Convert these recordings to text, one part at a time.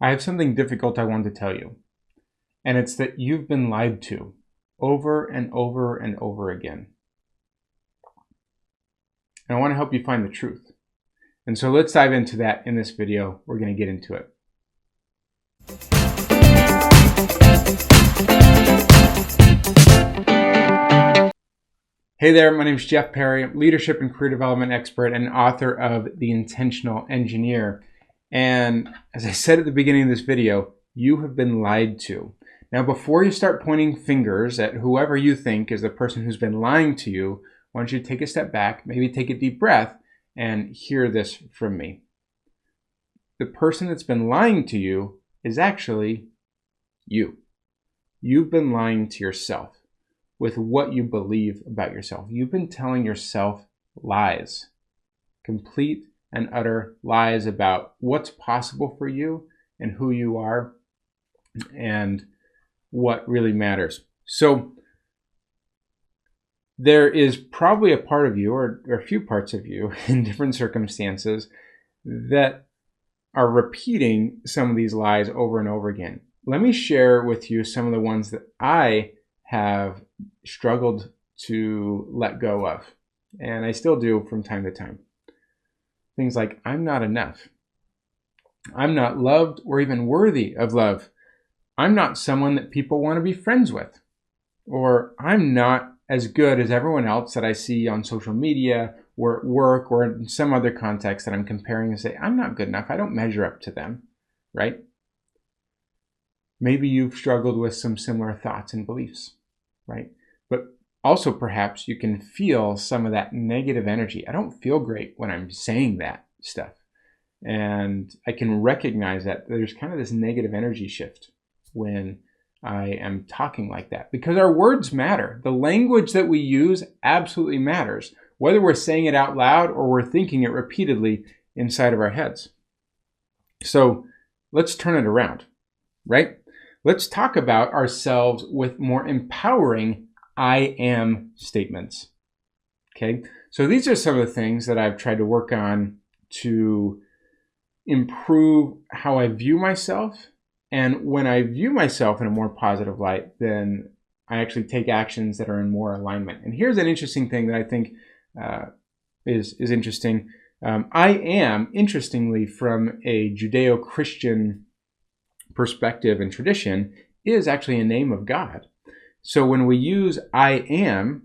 I have something difficult I want to tell you, and it's that you've been lied to over and over and over again. And I want to help you find the truth. And so let's dive into that in this video. We're going to get into it. Hey there, my name is Jeff Perry, leadership and career development expert and author of The Intentional Engineer. And as I said at the beginning of this video, you have been lied to. Now, before you start pointing fingers at whoever you think is the person who's been lying to you, why don't you take a step back, maybe take a deep breath, and hear this from me. The person that's been lying to you is actually you. You've been lying to yourself with what you believe about yourself. You've been telling yourself lies, complete and utter lies about what's possible for you and who you are and what really matters. So there is probably a part of you or a few parts of you in different circumstances that are repeating some of these lies over and over again. Let me share with you some of the ones that I have struggled to let go of, and I still do from time to time. Things like, I'm not enough. I'm not loved or even worthy of love. I'm not someone that people want to be friends with. Or I'm not as good as everyone else that I see on social media or at work or in some other context that I'm comparing and say, I'm not good enough. I don't measure up to them, right? Maybe you've struggled with some similar thoughts and beliefs, right? But also perhaps you can feel some of that negative energy. I don't feel great when I'm saying that stuff. And I can recognize that there's kind of this negative energy shift when I am talking like that, because our words matter. The language that we use absolutely matters, whether we're saying it out loud or we're thinking it repeatedly inside of our heads. So let's turn it around, right? Let's talk about ourselves with more empowering I am statements. Okay, so these are some of the things that I've tried to work on to improve how I view myself. And when I view myself in a more positive light, then I actually take actions that are in more alignment. And here's an interesting thing that I think is interesting. I am, interestingly, from a Judeo-Christian perspective and tradition, is actually a name of God. So when we use I am,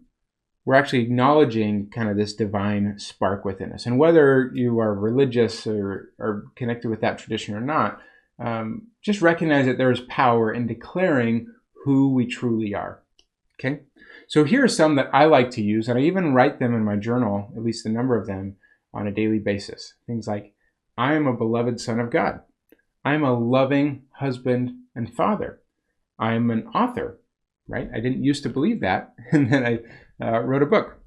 we're actually acknowledging kind of this divine spark within us. And whether you are religious or connected with that tradition or not, just recognize that there is power in declaring who we truly are. Okay? So here are some that I like to use, and I even write them in my journal, at least a number of them, on a daily basis. Things like, I am a beloved son of God. I am a loving husband and father. I am an author, right? I didn't used to believe that, and then I wrote a book.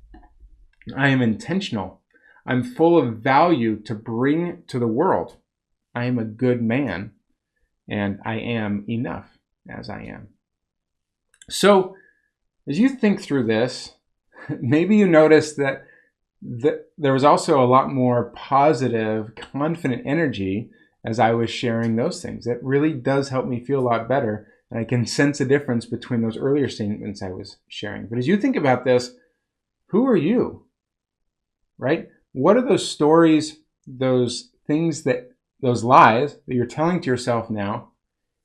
I am intentional. I'm full of value to bring to the world. I am a good man, and I am enough as I am. So as you think through this, maybe you notice that there was also a lot more positive, confident energy as I was sharing those things. It really does help me feel a lot better. And I can sense a difference between those earlier statements I was sharing. But as you think about this, who are you? Right? What are those stories, those things those lies that you're telling to yourself now?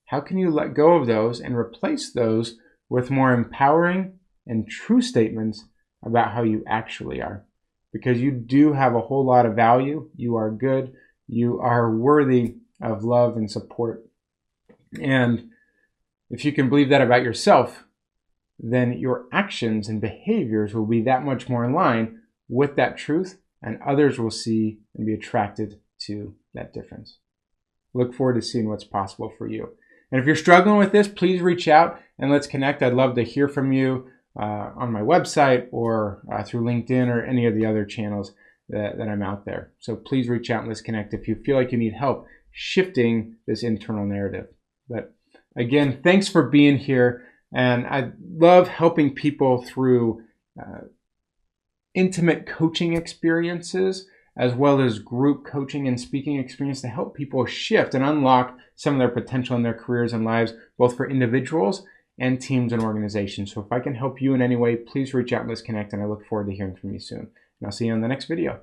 How can you let go of those and replace those with more empowering and true statements about how you actually are? Because you do have a whole lot of value. You are good. You are worthy of love and support. And if you can believe that about yourself, then your actions and behaviors will be that much more in line with that truth, and others will see and be attracted to that difference. Look forward to seeing what's possible for you. And if you're struggling with this, please reach out and let's connect. I'd love to hear from you on my website or through LinkedIn or any of the other channels that I'm out there. So please reach out and let's connect if you feel like you need help shifting this internal narrative. But again, thanks for being here. And I love helping people through intimate coaching experiences as well as group coaching and speaking experience to help people shift and unlock some of their potential in their careers and lives, both for individuals and teams and organizations. So if I can help you in any way, please reach out and let's connect. And I look forward to hearing from you soon. And I'll see you on the next video.